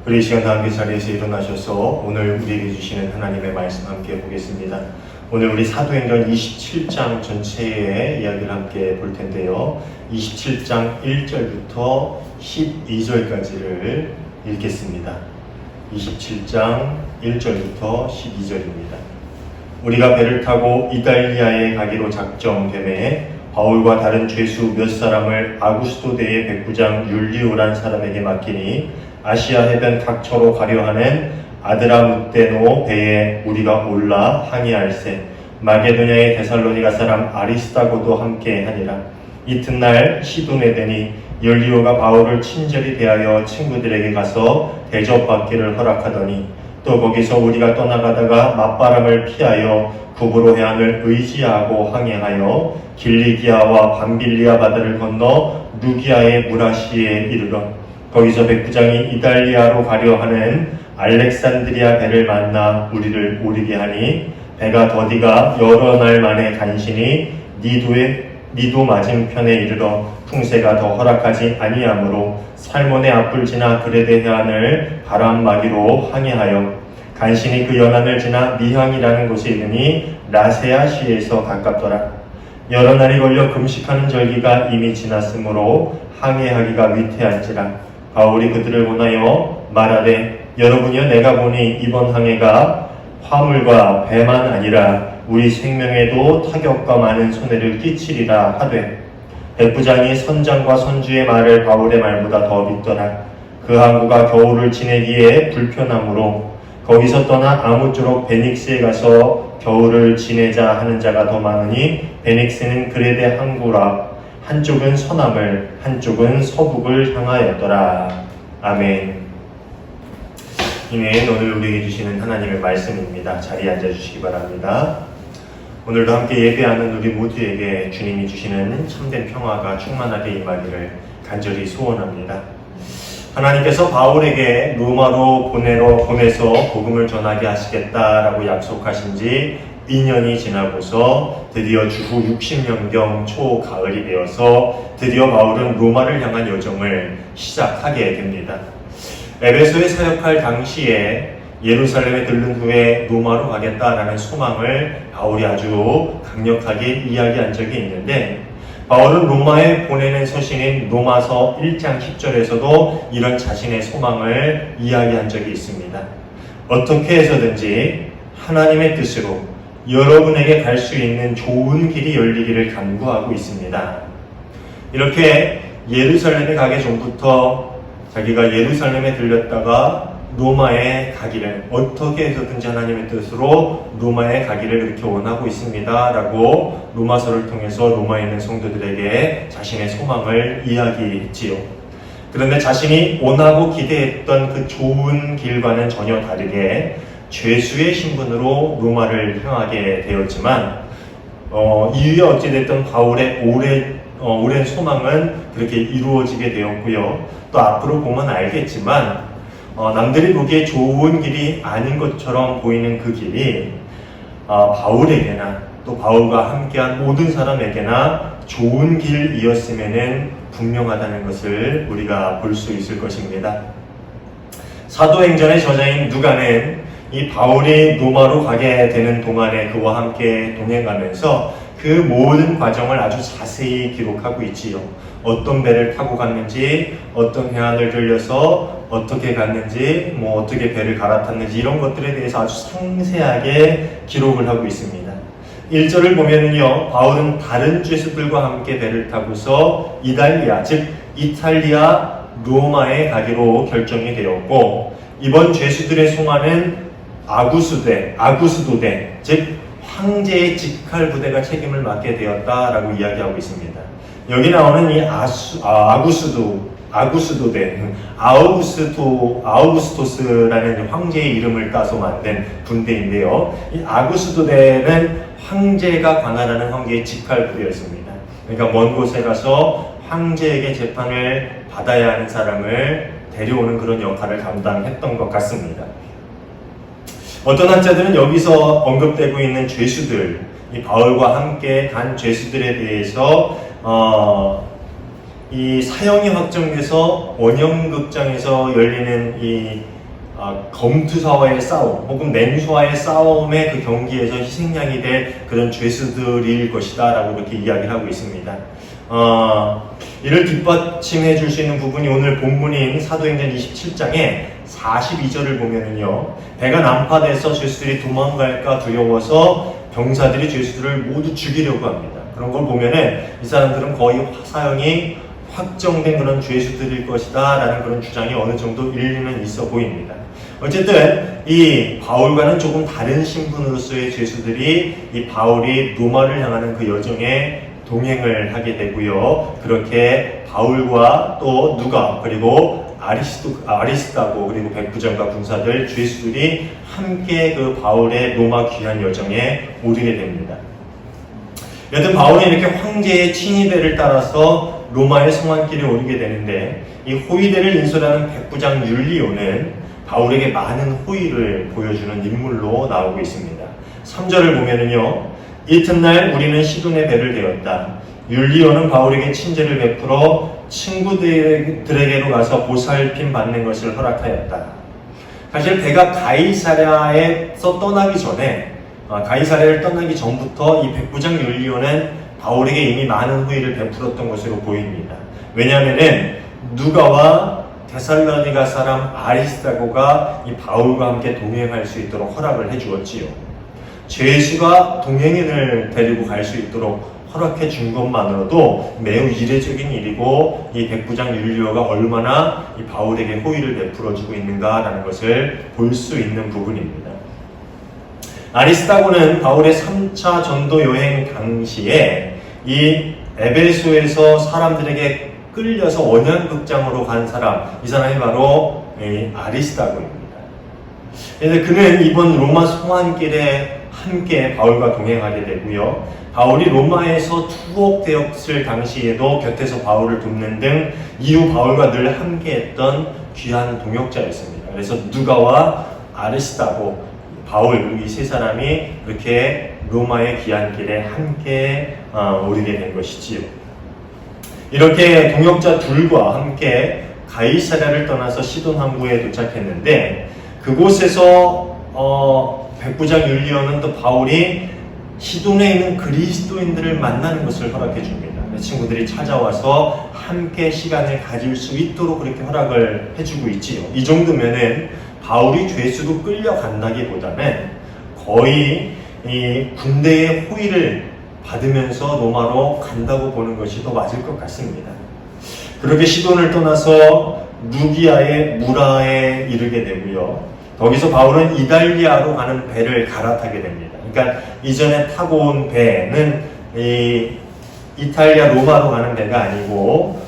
우리 이 시간 다 함께 자리에서 일어나셔서 오늘 우리에게 주시는 하나님의 말씀 함께 보겠습니다. 오늘 우리 사도행전 27장 전체의 이야기를 함께 볼 텐데요. 27장 1절부터 12절까지를 읽겠습니다. 27장 1절부터 12절입니다. 우리가 배를 타고 이달리아에 가기로 작정되매 바울과 다른 죄수 몇 사람을 아구스도대의 백부장 율리오란 사람에게 맡기니 아시아 해변 각처로 가려 하는 아드라무테노 배에 우리가 올라 항해할세. 마게도냐의 데살로니가 사람 아리스다고도 함께 하니라. 이튿날 시돈에 되니 율리오가 바울을 친절히 대하여 친구들에게 가서 대접받기를 허락하더니 또 거기서 우리가 떠나가다가 맞바람을 피하여 구브로 해안을 의지하고 항해하여 길리기아와 밤빌리아 바다를 건너 루기아의 무라시에 이르러 거기서 백부장이 이달리아로 가려 하는 알렉산드리아 배를 만나 우리를 오르게 하니 배가 더디가 여러 날 만에 간신히 니도 맞은편에 이르러 풍세가 더 허락하지 아니하므로 살몬의 앞을 지나 그레데 해안을 바람막이로 항해하여 간신히 그 연안을 지나 미항이라는 곳에 이르니 라세아시에서 가깝더라. 여러 날이 걸려 금식하는 절기가 이미 지났으므로 항해하기가 위태한지라. 바울이 그들을 보나여 말하되 여러분이여 내가 보니 이번 항해가 화물과 배만 아니라 우리 생명에도 타격과 많은 손해를 끼치리라 하되 백부장이 선장과 선주의 말을 바울의 말보다 더 믿더라. 그 항구가 겨울을 지내기에 불편하므로 거기서 떠나 아무쪼록 베닉스에 가서 겨울을 지내자 하는 자가 더 많으니 베닉스는 그레데 항구라. 한쪽은 서남을 한쪽은 서북을 향하였더라. 아멘. 이는 오늘 우리에게 주시는 하나님의 말씀입니다. 자리에 앉아주시기 바랍니다. 오늘도 함께 예배하는 우리 모두에게 주님이 주시는 참된 평화가 충만하게 임하기를 간절히 소원합니다. 하나님께서 바울에게 로마로 보내서 복음을 전하게 하시겠다라고 약속하신 지 2년이 지나고서 드디어 주후 60년경 초가을이 되어서 드디어 바울은 로마를 향한 여정을 시작하게 됩니다. 에베소에 사역할 당시에 예루살렘에 들른 후에 로마로 가겠다라는 소망을 바울이 아주 강력하게 이야기한 적이 있는데 바울은 로마에 보내는 서신인 로마서 1장 10절에서도 이런 자신의 소망을 이야기한 적이 있습니다. 어떻게 해서든지 하나님의 뜻으로 여러분에게 갈 수 있는 좋은 길이 열리기를 간구하고 있습니다. 이렇게 예루살렘에 가기 전부터 자기가 예루살렘에 들렸다가 로마에 가기를 어떻게 해서든지 하나님의 뜻으로 로마에 가기를 그렇게 원하고 있습니다 라고 로마서를 통해서 로마에 있는 성도들에게 자신의 소망을 이야기했지요. 그런데 자신이 원하고 기대했던 그 좋은 길과는 전혀 다르게 죄수의 신분으로 로마를 향하게 되었지만 이후에 어찌됐든 바울의 오랜 소망은 그렇게 이루어지게 되었고요. 또 앞으로 보면 알겠지만 남들이 보기에 좋은 길이 아닌 것처럼 보이는 그 길이 바울에게나 또 바울과 함께한 모든 사람에게나 좋은 길이었음에는 분명하다는 것을 우리가 볼 수 있을 것입니다. 사도행전의 저자인 누가는 이 바울이 로마로 가게 되는 동안에 그와 함께 동행하면서 그 모든 과정을 아주 자세히 기록하고 있지요. 어떤 배를 타고 갔는지, 어떤 해안을 들려서 어떻게 갔는지, 어떻게 배를 갈아탔는지 이런 것들에 대해서 아주 상세하게 기록을 하고 있습니다. 1절을 보면은요, 바울은 다른 죄수들과 함께 배를 타고서 이달리아, 즉 이탈리아 로마에 가기로 결정이 되었고 이번 죄수들의 송화는 아구스도대, 즉 황제의 직할 부대가 책임을 맡게 되었다라고 이야기하고 있습니다. 여기 나오는 이 아구스도대, 아우구스토스라는 황제의 이름을 따서 만든 군대인데요. 이 아구스도대는 황제가 관할하는 황제의 직할 부대였습니다. 그러니까 먼 곳에 가서 황제에게 재판을 받아야 하는 사람을 데려오는 그런 역할을 감당했던 것 같습니다. 어떤 학자들은 여기서 언급되고 있는 죄수들, 이 바울과 함께 간 죄수들에 대해서 이 사형이 확정돼서 원형극장에서 열리는 이 검투사와의 싸움 혹은 맹수와의 싸움의 그 경기에서 희생양이 될 그런 죄수들일 것이다 라고 이렇게 이야기를 하고 있습니다. 이를 뒷받침해 줄 수 있는 부분이 오늘 본문인 사도행전 27장에 42절을 보면은요, 배가 난파돼서 죄수들이 도망갈까 두려워서 병사들이 죄수들을 모두 죽이려고 합니다. 그런 걸 보면은 이 사람들은 거의 사형이 확정된 그런 죄수들일 것이다 라는 그런 주장이 어느 정도 일리는 있어 보입니다. 어쨌든 이 바울과는 조금 다른 신분으로서의 죄수들이 이 바울이 로마를 향하는 그 여정에 동행을 하게 되고요. 그렇게 바울과 또 누가 그리고 아리스다고 그리고 백부장과 군사들 죄수들이 함께 그 바울의 로마 귀환 여정에 오르게 됩니다. 여튼 바울이 이렇게 황제의 친위대를 따라서 로마의 성안길에 오르게 되는데 이 호위대를 인솔하는 백부장 율리오는 바울에게 많은 호의를 보여주는 인물로 나오고 있습니다. 3절을 보면은요, 이튿날 우리는 시돈의 배를 대었다. 율리오는 바울에게 친절을 베풀어 친구들에게로 가서 보살핌 받는 것을 허락하였다. 사실 배가 가이사랴에서 떠나기 전에 가이사랴를 떠나기 전부터 이 백부장 율리오는 바울에게 이미 많은 호의를 베풀었던 것으로 보입니다. 왜냐하면은 누가와 데살로니가 사람 아리스다고가 이 바울과 함께 동행할 수 있도록 허락을 해주었지요. 죄수가 동행인을 데리고 갈 수 있도록 허락해 준 것만으로도 매우 이례적인 일이고 이 백부장 율리오가 얼마나 이 바울에게 호의를 베풀어주고 있는가라는 것을 볼 수 있는 부분입니다. 아리스다고는 바울의 3차 전도 여행 당시에 이 에베소에서 사람들에게 끌려서 원형극장으로 간 사람, 이 사람이 바로 아리스다고입니다. 그래서 그는 이번 로마 성안길에 함께 바울과 동행하게 되고요. 바울이 로마에서 투옥되었을 당시에도 곁에서 바울을 돕는 등 이후 바울과 늘 함께했던 귀한 동역자였습니다. 그래서 누가와 아리스다고, 바울 이 세 사람이 그렇게 로마의 귀한 길에 함께 오르게 된 것이지요. 이렇게 동역자 둘과 함께 가이사랴를 떠나서 시돈 항구에 도착했는데 그곳에서 백부장 율리오는 또 바울이 시돈에 있는 그리스도인들을 만나는 것을 허락해 줍니다. 친구들이 찾아와서 함께 시간을 가질 수 있도록 그렇게 허락을 해주고 있지요. 이 정도면은 바울이 죄수로 끌려간다기보다는 거의 이 군대의 호의를 받으면서 로마로 간다고 보는 것이 더 맞을 것 같습니다. 그렇게 시돈을 떠나서 루기아의 무라에 이르게 되고요. 거기서 바울은 이달리아로 가는 배를 갈아타게 됩니다. 그러니까 이전에 타고 온 배는 이탈리아 로마로 가는 배가 아니고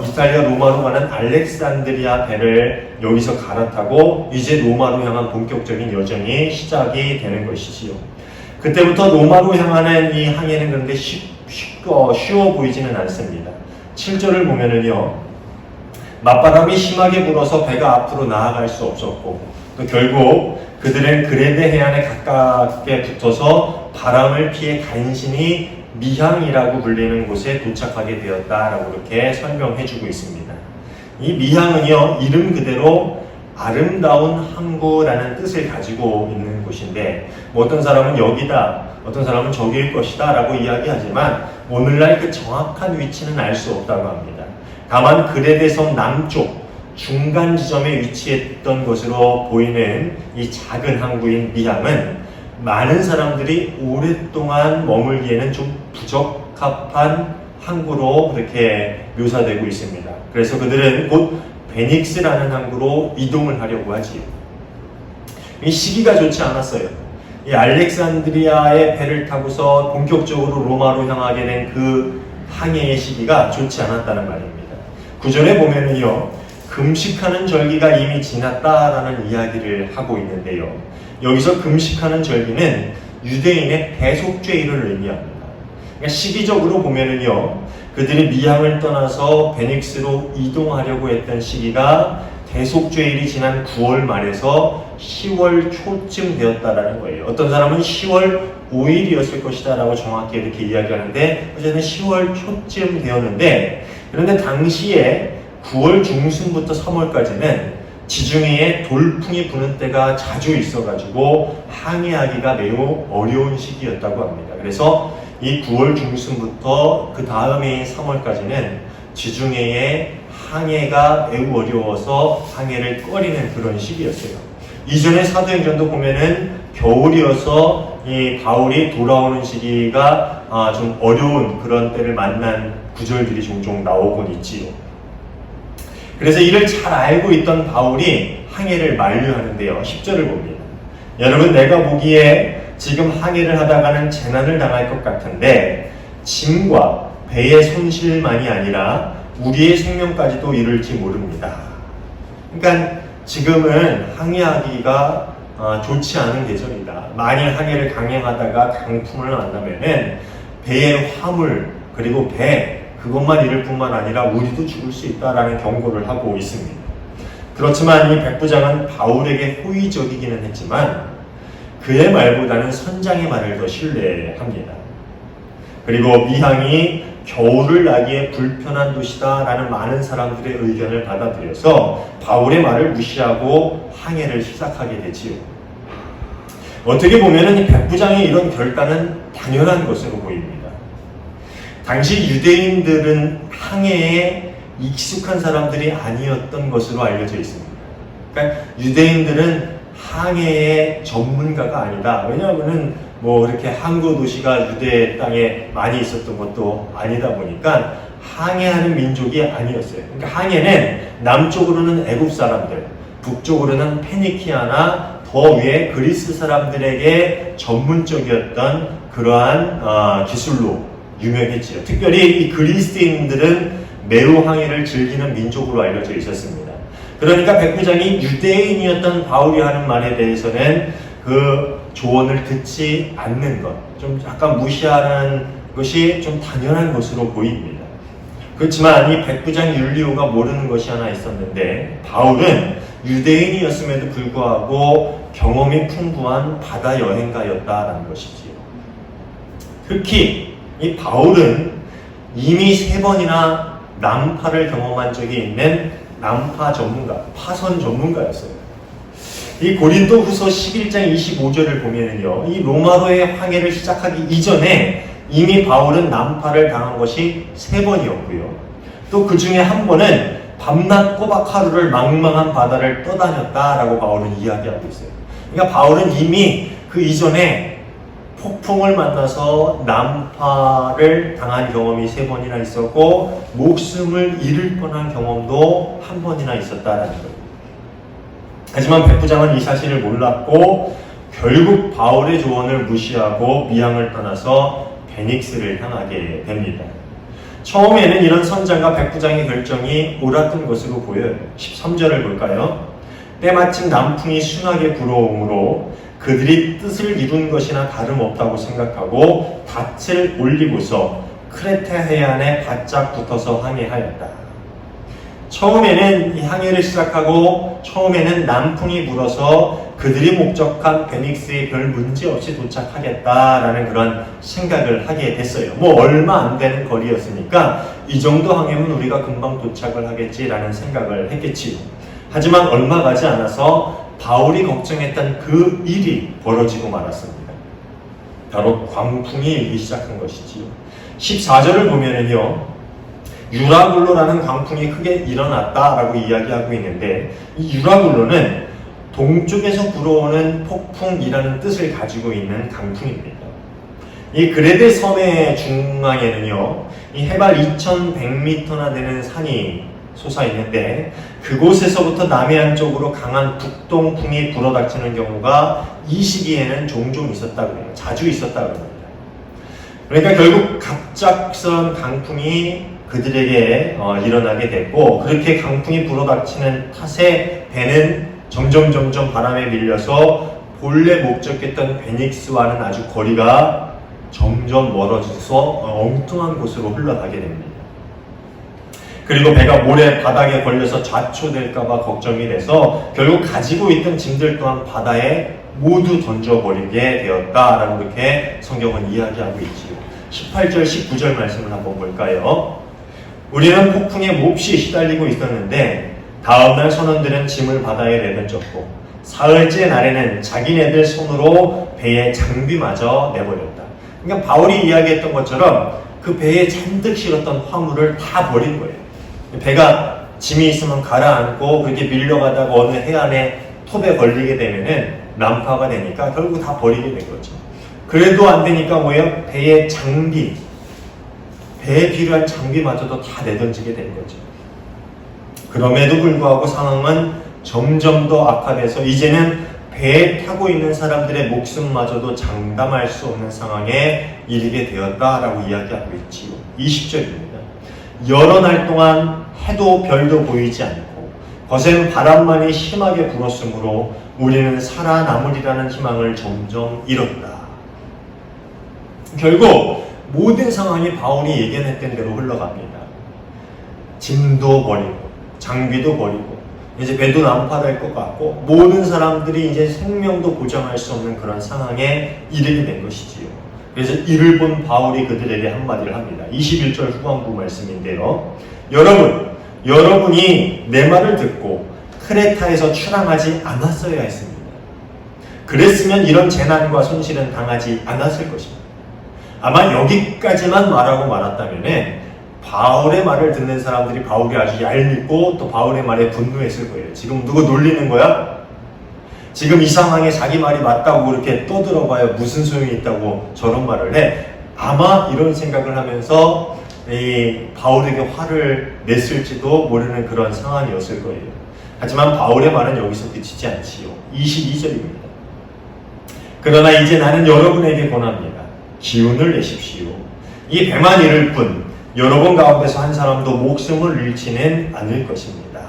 이탈리아 로마로 가는 알렉산드리아 배를 여기서 갈아타고 이제 로마로 향한 본격적인 여정이 시작이 되는 것이지요. 그때부터 로마로 향하는 이 항해는 그런데 쉬워 보이지는 않습니다. 7절을 보면은요, 맞바람이 심하게 불어서 배가 앞으로 나아갈 수 없었고 또 결국 그들은 그레데 해안에 가깝게 붙어서 바람을 피해 간신히 미항이라고 불리는 곳에 도착하게 되었다라고 이렇게 설명해주고 있습니다. 이 미항은요, 이름 그대로 아름다운 항구라는 뜻을 가지고 있는 곳인데 어떤 사람은 여기다, 어떤 사람은 저기일 것이다 라고 이야기하지만 오늘날 그 정확한 위치는 알 수 없다고 합니다. 다만 그레데 섬 남쪽 중간 지점에 위치했던 것으로 보이는 이 작은 항구인 미항은 많은 사람들이 오랫동안 머물기에는 좀 부적합한 항구로 그렇게 묘사되고 있습니다. 그래서 그들은 곧 베닉스라는 항구로 이동을 하려고 하지요. 이 시기가 좋지 않았어요. 이 알렉산드리아의 배를 타고서 본격적으로 로마로 향하게 된 그 항해의 시기가 좋지 않았다는 말입니다. 구절에 보면은요, 금식하는 절기가 이미 지났다라는 이야기를 하고 있는데요. 여기서 금식하는 절기는 유대인의 대속죄일을 의미합니다. 그러니까 시기적으로 보면은요, 그들이 미항을 떠나서 베닉스로 이동하려고 했던 시기가 대속죄일이 지난 9월 말에서 10월 초쯤 되었다라는 거예요. 어떤 사람은 10월 5일이었을 것이다 라고 정확히 이렇게 이야기하는데 어쨌든 10월 초쯤 되었는데 그런데 당시에 9월 중순부터 3월까지는 지중해에 돌풍이 부는 때가 자주 있어가지고 항해하기가 매우 어려운 시기였다고 합니다. 그래서 이 9월 중순부터 그 다음해인 3월까지는 지중해에 항해가 매우 어려워서 항해를 꺼리는 그런 시기였어요. 이전의 사도행전도 보면은 겨울이어서 이 바울이 돌아오는 시기가 좀 어려운 그런 때를 만난 구절들이 종종 나오곤 있지요. 그래서 이를 잘 알고 있던 바울이 항해를 만류하는데요. 10절을 봅니다. 여러분, 내가 보기에 지금 항해를 하다가는 재난을 당할 것 같은데 짐과 배의 손실만이 아니라 우리의 생명까지도 이를지 모릅니다. 그러니까 지금은 항해하기가 좋지 않은 계절이다. 만일 항해를 강행하다가 강풍을 만나면은 배의 화물 그리고 배 그것만 잃을 뿐만 아니라 우리도 죽을 수 있다라는 경고를 하고 있습니다. 그렇지만 이 백부장은 바울에게 호의적이기는 했지만 그의 말보다는 선장의 말을 더 신뢰합니다. 그리고 미항이 겨울을 나기에 불편한 도시다라는 많은 사람들의 의견을 받아들여서 바울의 말을 무시하고 항해를 시작하게 되지요. 어떻게 보면 이 백부장의 이런 결단은 당연한 것으로 보입니다. 당시 유대인들은 항해에 익숙한 사람들이 아니었던 것으로 알려져 있습니다. 그러니까 유대인들은 항해의 전문가가 아니다. 왜냐하면 이렇게 항구 도시가 유대 땅에 많이 있었던 것도 아니다 보니까 항해하는 민족이 아니었어요. 그러니까 항해는 남쪽으로는 애굽 사람들, 북쪽으로는 페니키아나 더 위에 그리스 사람들에게 전문적이었던 그러한 기술로 유명했지요. 특별히 이 그리스인들은 매우 항해를 즐기는 민족으로 알려져 있었습니다. 그러니까 백부장이 유대인이었던 바울이 하는 말에 대해서는 그 조언을 듣지 않는 것, 좀 약간 무시하는 것이 좀 당연한 것으로 보입니다. 그렇지만 이 백부장 율리오가 모르는 것이 하나 있었는데 바울은 유대인이었음에도 불구하고 경험이 풍부한 바다 여행가였다라는 것이지요. 특히 이 바울은 이미 3번이나 난파를 경험한 적이 있는 난파 전문가, 파선 전문가였어요. 이 고린도 후서 11장 25절을 보면은요, 이 로마로의 항해를 시작하기 이전에 이미 바울은 난파를 당한 것이 3번이었고요. 또 그 중에 한 번은 밤낮 꼬박 하루를 망망한 바다를 떠다녔다라고 바울은 이야기하고 있어요. 그러니까 바울은 이미 그 이전에 폭풍을 만나서 난파를 당한 경험이 3번이나 있었고 목숨을 잃을 뻔한 경험도 1번이나 있었다라는 거예요. 하지만 백부장은 이 사실을 몰랐고 결국 바울의 조언을 무시하고 미항을 떠나서 베닉스를 향하게 됩니다. 처음에는 이런 선장과 백부장의 결정이 옳았던 것으로 보여요. 13절을 볼까요? 때마침 남풍이 순하게 불어오므로 그들이 뜻을 이룬 것이나 다름없다고 생각하고 닻을 올리고서 크레테 해안에 바짝 붙어서 항해하였다. 처음에는 이 항해를 시작하고 처음에는 남풍이 불어서 그들이 목적한 베닉스에 별 문제 없이 도착하겠다라는 그런 생각을 하게 됐어요. 얼마 안 되는 거리였으니까 이 정도 항해면 우리가 금방 도착을 하겠지라는 생각을 했겠지요. 하지만 얼마 가지 않아서 바울이 걱정했던 그 일이 벌어지고 말았습니다. 바로 광풍이 일기 시작한 것이지요. 14절을 보면은요, 유라굴로라는 광풍이 크게 일어났다라고 이야기하고 있는데 이 유라굴로는 동쪽에서 불어오는 폭풍이라는 뜻을 가지고 있는 강풍입니다. 이 그레데 섬의 중앙에는요, 이 해발 2100m나 되는 산이 솟아있는데 그곳에서부터 남해안 쪽으로 강한 북동풍이 불어닥치는 경우가 이 시기에는 종종 있었다고 해요. 자주 있었다고 합니다. 그러니까 결국 갑작스러운 강풍이 그들에게 일어나게 됐고 그렇게 강풍이 불어닥치는 탓에 배는 점점 바람에 밀려서 본래 목적했던 베닉스와는 아주 거리가 점점 멀어져서 엉뚱한 곳으로 흘러가게 됩니다. 그리고 배가 모래 바닥에 걸려서 좌초될까봐 걱정이 돼서 결국 가지고 있던 짐들 또한 바다에 모두 던져버리게 되었다라고 그렇게 성경은 이야기하고 있지요. 18절, 19절 말씀을 한번 볼까요? 우리는 폭풍에 몹시 시달리고 있었는데 다음날 선원들은 짐을 바다에 내던졌고 사흘째 날에는 자기네들 손으로 배의 장비마저 내버렸다. 그러니까 바울이 이야기했던 것처럼 그 배에 잔뜩 실었던 화물을 다 버린 거예요. 배가 짐이 있으면 가라앉고 그렇게 밀려가다가 어느 해안에 톱에 걸리게 되면은 난파가 되니까 결국 다 버리게 된 거죠. 그래도 안 되니까 뭐예요? 배의 장비, 배에 필요한 장비마저도 다 내던지게 된 거죠. 그럼에도 불구하고 상황은 점점 더 악화돼서 이제는 배에 타고 있는 사람들의 목숨마저도 장담할 수 없는 상황에 이르게 되었다라고 이야기하고 있지요. 20절입니다. 여러 날 동안 해도 별도 보이지 않고 거센 바람만이 심하게 불었으므로 우리는 살아남으리라는 희망을 점점 잃었다. 결국 모든 상황이 바울이 예견했던 대로 흘러갑니다. 짐도 버리고 장비도 버리고 이제 배도 난파될 것 같고 모든 사람들이 이제 생명도 보장할 수 없는 그런 상황에 이르게 된 것이지요. 그래서 이를 본 바울이 그들에게 한마디를 합니다. 21절 후반부 말씀인데요. 여러분이 내 말을 듣고 크레타에서 출항하지 않았어야 했습니다. 그랬으면 이런 재난과 손실은 당하지 않았을 것입니다. 아마 여기까지만 말하고 말았다면 바울의 말을 듣는 사람들이 바울이 아주 얄밉고 또 바울의 말에 분노했을 거예요. 지금 누구 놀리는 거야? 지금 이 상황에 자기 말이 맞다고 그렇게 떠들어봐야 무슨 소용이 있다고 저런 말을 해? 아마 이런 생각을 하면서 바울에게 화를 냈을지도 모르는 그런 상황이었을 거예요. 하지만 바울의 말은 여기서 그치지 않지요. 22절입니다. 그러나 이제 나는 여러분에게 권합니다. 기운을 내십시오. 이 배만 이를 뿐 여러분 가운데서 한 사람도 목숨을 잃지는 않을 것입니다.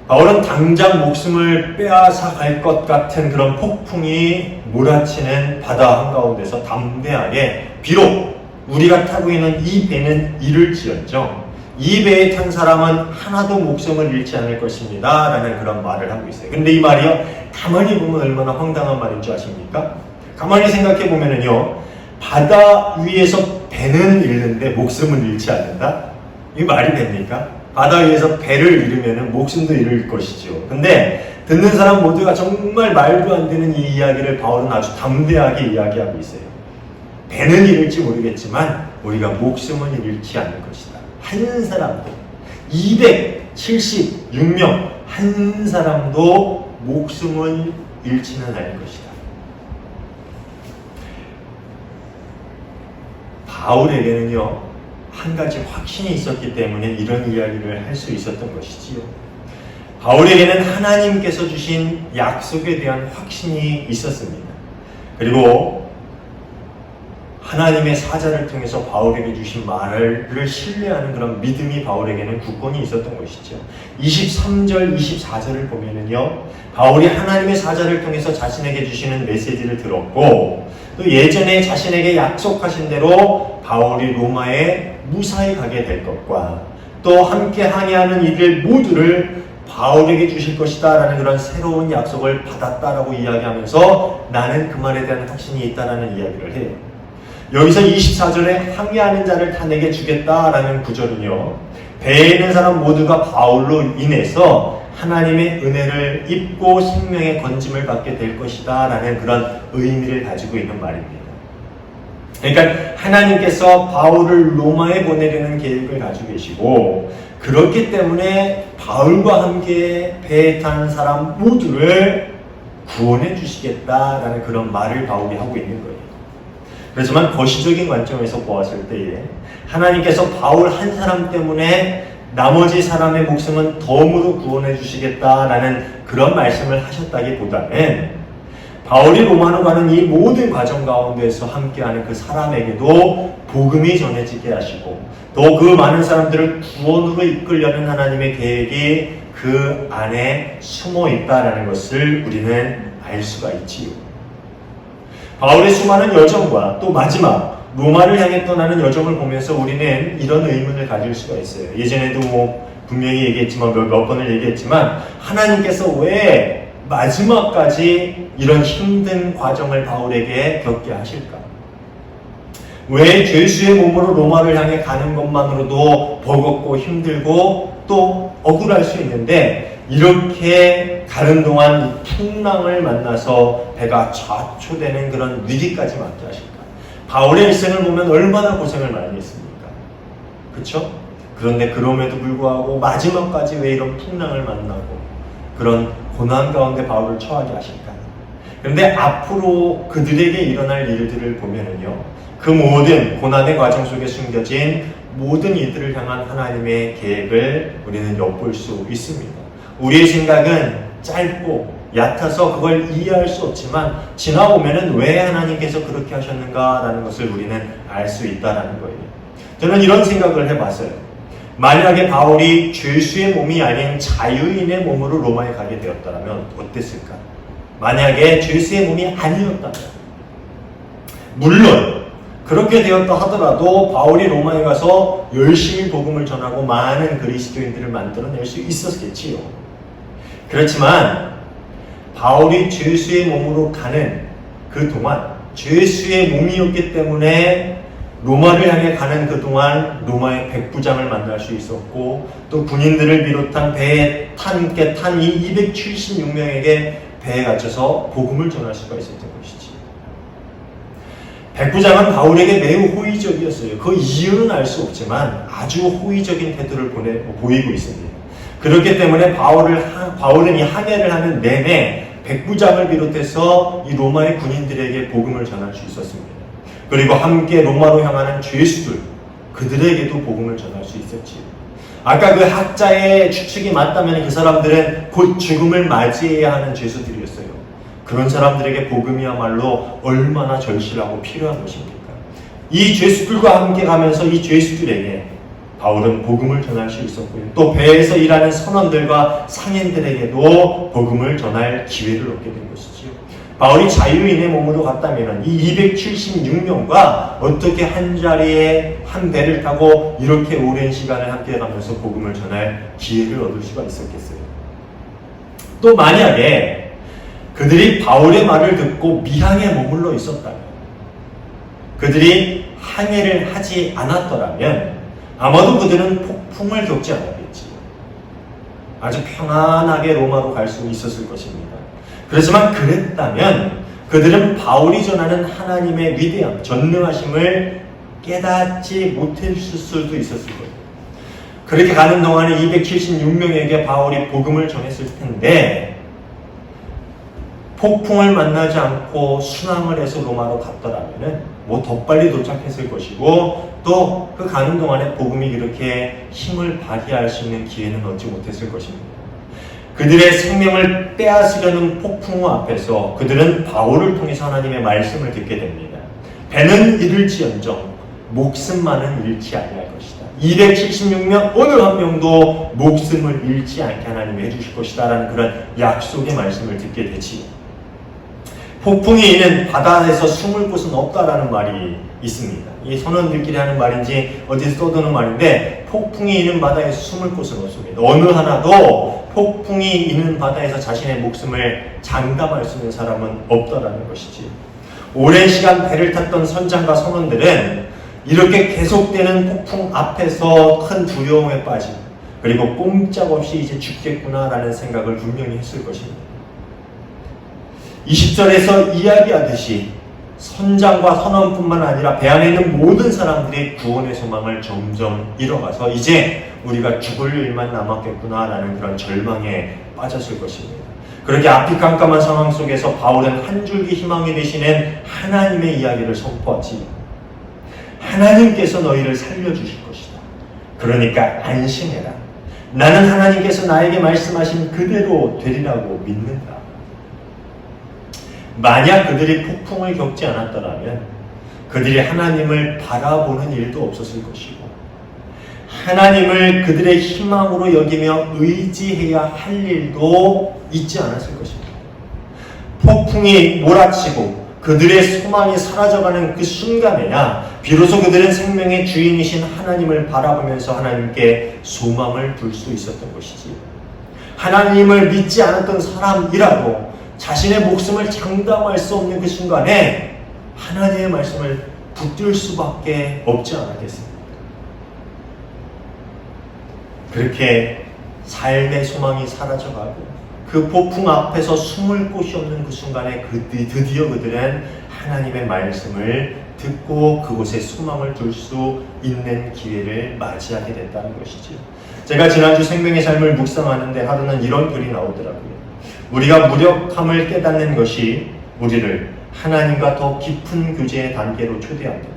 바울은 당장 목숨을 빼앗아 갈 것 같은 그런 폭풍이 몰아치는 바다 한가운데서 담대하게 비록 우리가 타고 있는 이 배는 잃을지언정 이 배에 탄 사람은 하나도 목숨을 잃지 않을 것입니다 라는 그런 말을 하고 있어요. 근데 이 말이요, 가만히 보면 얼마나 황당한 말인 줄 아십니까? 가만히 생각해 보면은요, 바다 위에서 배는 잃는데 목숨을 잃지 않는다? 이 말이 됩니까? 바다 위에서 배를 잃으면 목숨도 잃을 것이죠. 근데 듣는 사람 모두가 정말 말도 안 되는 이 이야기를 바울은 아주 담대하게 이야기하고 있어요. 배는 잃을지 모르겠지만 우리가 목숨은 잃지 않을 것이다. 한 사람도 276명 한 사람도 목숨을 잃지는 않을 것이다. 바울에게는요, 한 가지 확신이 있었기 때문에 이런 이야기를 할 수 있었던 것이지요. 바울에게는 하나님께서 주신 약속에 대한 확신이 있었습니다. 그리고 하나님의 사자를 통해서 바울에게 주신 말을 신뢰하는 그런 믿음이 바울에게는 굳건히 있었던 것이죠. 23절, 24절을 보면은요, 바울이 하나님의 사자를 통해서 자신에게 주시는 메시지를 들었고, 또 예전에 자신에게 약속하신 대로 바울이 로마에 무사히 가게 될 것과 또 함께 항해하는 이들 모두를 바울에게 주실 것이다 라는 그런 새로운 약속을 받았다라고 이야기하면서 나는 그 말에 대한 확신이 있다라는 이야기를 해요. 여기서 24절에 항해하는 자를 다 내게 주겠다라는 구절은요, 배에 있는 사람 모두가 바울로 인해서 하나님의 은혜를 입고 생명의 건짐을 받게 될 것이다 라는 그런 의미를 가지고 있는 말입니다. 그러니까 하나님께서 바울을 로마에 보내려는 계획을 가지고 계시고, 그렇기 때문에 바울과 함께 배에 타는 사람 모두를 구원해 주시겠다라는 그런 말을 바울이 하고 있는 거예요. 그렇지만 거시적인 관점에서 보았을 때에 하나님께서 바울 한 사람 때문에 나머지 사람의 목숨은 덤으로 구원해 주시겠다라는 그런 말씀을 하셨다기보다는 바울이 로마로 가는 이 모든 과정 가운데서 함께하는 그 사람에게도 복음이 전해지게 하시고 또 그 많은 사람들을 구원으로 이끌려는 하나님의 계획이 그 안에 숨어 있다라는 것을 우리는 알 수가 있지요. 바울의 수많은 여정과 또 마지막 로마를 향해 떠나는 여정을 보면서 우리는 이런 의문을 가질 수가 있어요. 예전에도 분명히 얘기했지만 몇 번을 얘기했지만 하나님께서 왜 마지막까지 이런 힘든 과정을 바울에게 겪게 하실까? 왜 죄수의 몸으로 로마를 향해 가는 것만으로도 버겁고 힘들고 또 억울할 수 있는데 이렇게 가는 동안 풍랑을 만나서 배가 좌초되는 그런 위기까지 맞게 하실까? 바울의 일생을 보면 얼마나 고생을 많이 했습니까? 그렇죠? 그런데 그럼에도 불구하고 마지막까지 왜 이런 풍랑을 만나고 그런 고난 가운데 바울을 처하게 하실까? 그런데 앞으로 그들에게 일어날 일들을 보면은요, 그 모든 고난의 과정 속에 숨겨진 모든 이들을 향한 하나님의 계획을 우리는 엿볼 수 있습니다. 우리의 생각은 짧고 얕아서 그걸 이해할 수 없지만 지나보면은 왜 하나님께서 그렇게 하셨는가라는 것을 우리는 알 수 있다라는 거예요. 저는 이런 생각을 해봤어요. 만약에 바울이 죄수의 몸이 아닌 자유인의 몸으로 로마에 가게 되었다면 어땠을까? 만약에 죄수의 몸이 아니었다면, 물론 그렇게 되었다 하더라도 바울이 로마에 가서 열심히 복음을 전하고 많은 그리스도인들을 만들어낼 수 있었겠지요. 그렇지만 바울이 죄수의 몸으로 가는 그 동안, 죄수의 몸이었기 때문에 로마를 향해 가는 그 동안 로마의 백부장을 만날 수 있었고, 또 군인들을 비롯한 배에 함께 탄 이 276명에게 배에 갇혀서 복음을 전할 수가 있었던 것이지. 백부장은 바울에게 매우 호의적이었어요. 그 이유는 알 수 없지만 아주 호의적인 태도를 보이고 있습니다. 그렇기 때문에 바울은 이 항해를 하는 내내 백부장을 비롯해서 이 로마의 군인들에게 복음을 전할 수 있었습니다. 그리고 함께 로마로 향하는 죄수들, 그들에게도 복음을 전할 수 있었지요. 아까 그 학자의 추측이 맞다면 그 사람들은 곧 죽음을 맞이해야 하는 죄수들이었어요. 그런 사람들에게 복음이야말로 얼마나 절실하고 필요한 것입니까? 이 죄수들과 함께 가면서 이 죄수들에게 바울은 복음을 전할 수 있었고요. 또 배에서 일하는 선원들과 상인들에게도 복음을 전할 기회를 얻게 된 것이지요. 바울이 자유인의 몸으로 갔다면 이 276명과 어떻게 한 자리에 한 배를 타고 이렇게 오랜 시간을 함께 가면서 복음을 전할 기회를 얻을 수가 있었겠어요. 또 만약에 그들이 바울의 말을 듣고 미항에 머물러 있었다면, 그들이 항해를 하지 않았더라면 아마도 그들은 폭풍을 겪지 않았겠지요. 아주 평안하게 로마로 갈 수 있었을 것입니다. 그렇지만 그랬다면 그들은 바울이 전하는 하나님의 위대함, 전능하심을 깨닫지 못했을 수도 있었을 거예요. 그렇게 가는 동안에 276명에게 바울이 복음을 전했을 텐데 폭풍을 만나지 않고 순항을 해서 로마로 갔더라면 더 빨리 도착했을 것이고, 또 그 가는 동안에 복음이 이렇게 힘을 발휘할 수 있는 기회는 얻지 못했을 것입니다. 그들의 생명을 빼앗으려는 폭풍우 앞에서 그들은 바울을 통해서 하나님의 말씀을 듣게 됩니다. 배는 잃을지언정 목숨만은 잃지 아니할 것이다. 276명 어느 한 명도 목숨을 잃지 않게 하나님이 해주실 것이다 라는 그런 약속의 말씀을 듣게 되지요. 폭풍이 있는 바다에서 숨을 곳은 없다라는 말이 있습니다. 이 선원들끼리 하는 말인지 어디서 떠드는 말인데, 폭풍이 있는 바다에서 숨을 곳은 없습니다. 어느 하나도 폭풍이 있는 바다에서 자신의 목숨을 장담할 수 있는 사람은 없다라는 것이지. 오랜 시간 배를 탔던 선장과 선원들은 이렇게 계속되는 폭풍 앞에서 큰 두려움에 빠지고, 그리고 꼼짝없이 이제 죽겠구나라는 생각을 분명히 했을 것입니다. 20절에서 이야기하듯이 선장과 선원뿐만 아니라 배 안에 있는 모든 사람들이 구원의 소망을 점점 잃어가서 이제 우리가 죽을 일만 남았겠구나라는 그런 절망에 빠졌을 것입니다. 그렇게 앞이 깜깜한 상황 속에서 바울은 한 줄기 희망이 되시는 하나님의 이야기를 선포하지. 하나님께서 너희를 살려주실 것이다. 그러니까 안심해라. 나는 하나님께서 나에게 말씀하신 그대로 되리라고 믿는다. 만약 그들이 폭풍을 겪지 않았더라면 그들이 하나님을 바라보는 일도 없었을 것이고, 하나님을 그들의 희망으로 여기며 의지해야 할 일도 있지 않았을 것입니다. 폭풍이 몰아치고 그들의 소망이 사라져가는 그 순간에야 비로소 그들은 생명의 주인이신 하나님을 바라보면서 하나님께 소망을 둘 수 있었던 것이지. 하나님을 믿지 않았던 사람이라도 자신의 목숨을 장담할 수 없는 그 순간에 하나님의 말씀을 붙들 수밖에 없지 않았겠습니까? 그렇게 삶의 소망이 사라져가고 그 폭풍 앞에서 숨을 곳이 없는 그 순간에 드디어 그들은 하나님의 말씀을 듣고 그곳에 소망을 둘 수 있는 기회를 맞이하게 됐다는 것이죠. 제가 지난주 생명의 삶을 묵상하는데 하루는 이런 글이 나오더라고요. 우리가 무력함을 깨닫는 것이 우리를 하나님과 더 깊은 교제의 단계로 초대합니다.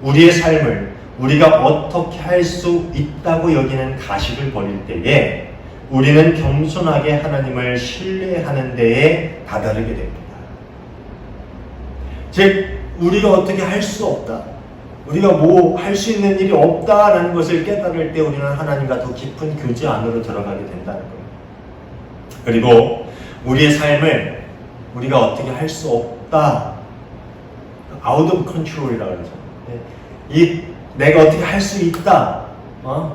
우리의 삶을 우리가 어떻게 할 수 있다고 여기는 가식을 버릴 때에 우리는 겸손하게 하나님을 신뢰하는 데에 다다르게 됩니다. 즉, 우리가 어떻게 할 수 없다, 우리가 뭐 할 수 있는 일이 없다라는 것을 깨달을 때 우리는 하나님과 더 깊은 교제 안으로 들어가게 된다는 겁니다. 그리고 우리의 삶을 우리가 어떻게 할 수 없다, out of control이라고 그러죠. 내가 어떻게 할 수 있다,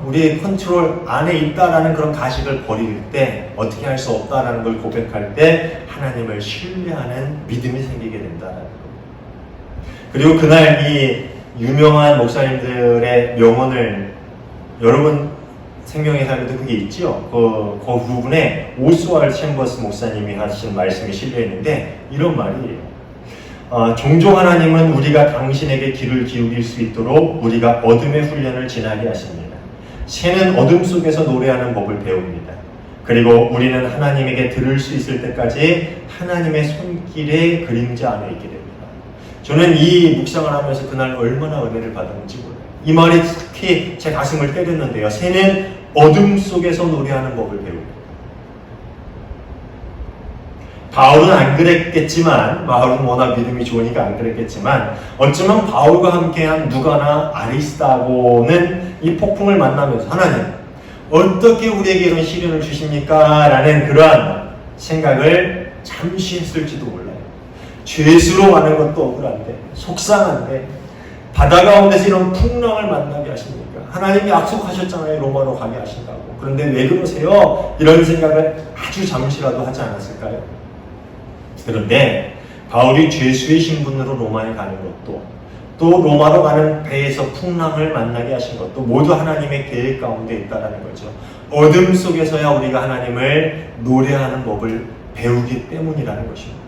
우리의 컨트롤 안에 있다라는 그런 가식을 버릴 때, 어떻게 할 수 없다라는 걸 고백할 때 하나님을 신뢰하는 믿음이 생기게 된다는 겁니다. 그리고 그날 이 유명한 목사님들의 명언을 여러분 생명의 삶에도 그게 있죠. 그 부분에 오스왈드 챔버스 목사님이 하신 말씀이 실려있는데 이런 말이에요. 종종 하나님은 우리가 당신에게 귀를 기울일 수 있도록 우리가 어둠의 훈련을 지나게 하십니다. 새는 어둠 속에서 노래하는 법을 배웁니다. 그리고 우리는 하나님에게 들을 수 있을 때까지 하나님의 손길의 그림자 안에 있게 됩니다. 저는 이 묵상을 하면서 그날 얼마나 은혜를 받았는지 몰라요. 이 말이 특히 제 가슴을 때렸는데요. 새는 어둠 속에서 노래하는 법을 배웁니다. 바울은 안 그랬겠지만, 바울은 워낙 믿음이 좋으니까 안 그랬겠지만, 어쩌면 바울과 함께한 누가나 아리스다고는 이 폭풍을 만나면서 하나님, 어떻게 우리에게 이런 시련을 주십니까? 라는 그러한 생각을 잠시 했을지도 몰라요. 죄수로 가는 것도 억울한데, 속상한데, 바다 가운데서 이런 풍랑을 만나게 하십니까? 하나님이 약속하셨잖아요. 로마로 가게 하신다고. 그런데 왜 그러세요? 이런 생각을 아주 잠시라도 하지 않았을까요? 그런데 바울이 죄수의 신분으로 로마에 가는 것도, 또 로마로 가는 배에서 풍랑을 만나게 하신 것도 모두 하나님의 계획 가운데 있다는 거죠. 어둠 속에서야 우리가 하나님을 노래하는 법을 배우기 때문이라는 것입니다.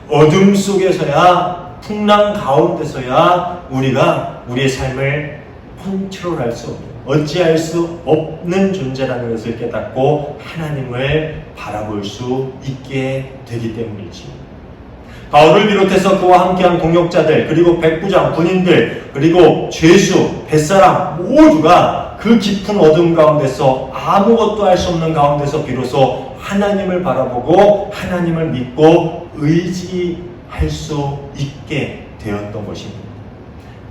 어둠 속에서야, 풍랑 가운데서야 우리가 우리의 삶을 컨트롤할 수 없는, 어찌할 수 없는 존재라는 것을 깨닫고 하나님을 바라볼 수 있게 되기 때문이지. 바울을 비롯해서 그와 함께한 동역자들, 그리고 백부장, 군인들, 그리고 죄수, 뱃사람 모두가 그 깊은 어둠 가운데서, 아무것도 할 수 없는 가운데서 비로소 하나님을 바라보고 하나님을 믿고 의지할 수 있게 되었던 것입니다.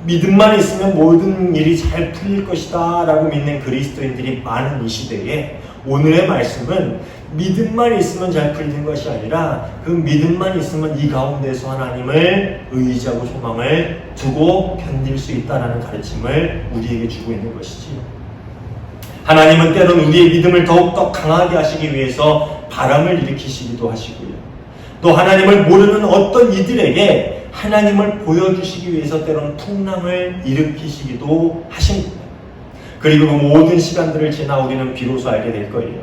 믿음만 있으면 모든 일이 잘 풀릴 것이다 라고 믿는 그리스도인들이 많은 이 시대에 오늘의 말씀은 믿음만 있으면 잘 풀리는 것이 아니라 그 믿음만 있으면 이 가운데서 하나님을 의지하고 소망을 두고 견딜 수 있다는 가르침을 우리에게 주고 있는 것이지요. 하나님은 때론 우리의 믿음을 더욱더 강하게 하시기 위해서 바람을 일으키시기도 하시고요. 또 하나님을 모르는 어떤 이들에게 하나님을 보여주시기 위해서 때론 풍랑을 일으키시기도 하십니다. 그리고 그 모든 시간들을 지나 우리는 비로소 알게 될 거예요.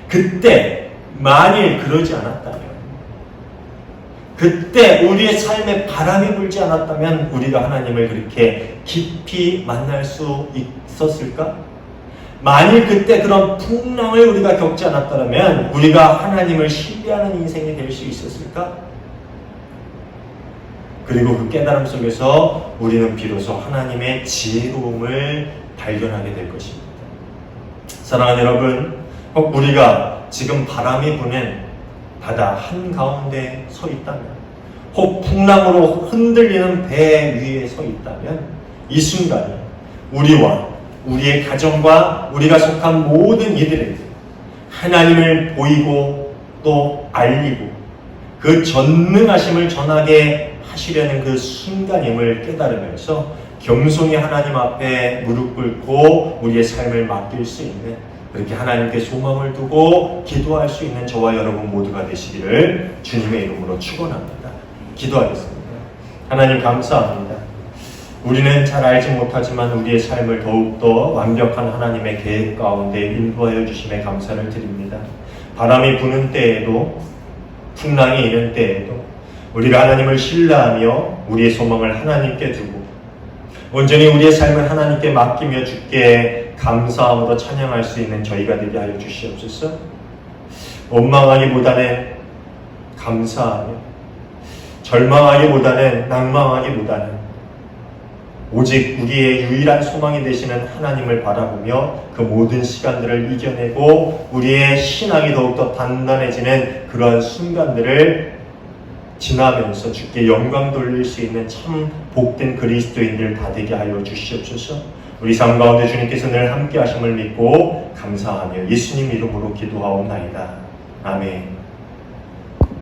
그때 만일 그러지 않았다면, 그때 우리의 삶에 바람이 불지 않았다면 우리가 하나님을 그렇게 깊이 만날 수 있었을까? 만일 그때 그런 풍랑을 우리가 겪지 않았다면 우리가 하나님을 신뢰하는 인생이 될 수 있었을까? 그리고 그 깨달음 속에서 우리는 비로소 하나님의 지혜로움을 발견하게 될 것입니다. 사랑하는 여러분, 혹 우리가 지금 바람이 부는 바다 한가운데 서 있다면, 혹 풍랑으로 흔들리는 배 위에 서 있다면 이 순간이 우리와 우리의 가정과 우리가 속한 모든 이들에게 하나님을 보이고 또 알리고 그 전능하심을 전하게 하시려는 그 순간임을 깨달으면서 겸손히 하나님 앞에 무릎 꿇고 우리의 삶을 맡길 수 있는, 그렇게 하나님께 소망을 두고 기도할 수 있는 저와 여러분 모두가 되시기를 주님의 이름으로 축원합니다. 기도하겠습니다. 하나님 감사합니다. 우리는 잘 알지 못하지만 우리의 삶을 더욱더 완벽한 하나님의 계획 가운데 인도하여 주심에 감사를 드립니다. 바람이 부는 때에도 풍랑이 이는 때에도 우리가 하나님을 신뢰하며 우리의 소망을 하나님께 두고 온전히 우리의 삶을 하나님께 맡기며 주께 감사함으로 찬양할 수 있는 저희가 되게 하여 주시옵소서. 원망하기보다는 감사하며 절망하기보다는 낭망하기보다는 오직 우리의 유일한 소망이 되시는 하나님을 바라보며 그 모든 시간들을 이겨내고 우리의 신앙이 더욱더 단단해지는 그러한 순간들을 지나면서 주께 영광 돌릴 수 있는 참 복된 그리스도인들 다 되게 하여 주시옵소서. 우리 삶 가운데 주님께서 늘 함께 하심을 믿고 감사하며 예수님 이름으로 기도하옵나이다. 아멘.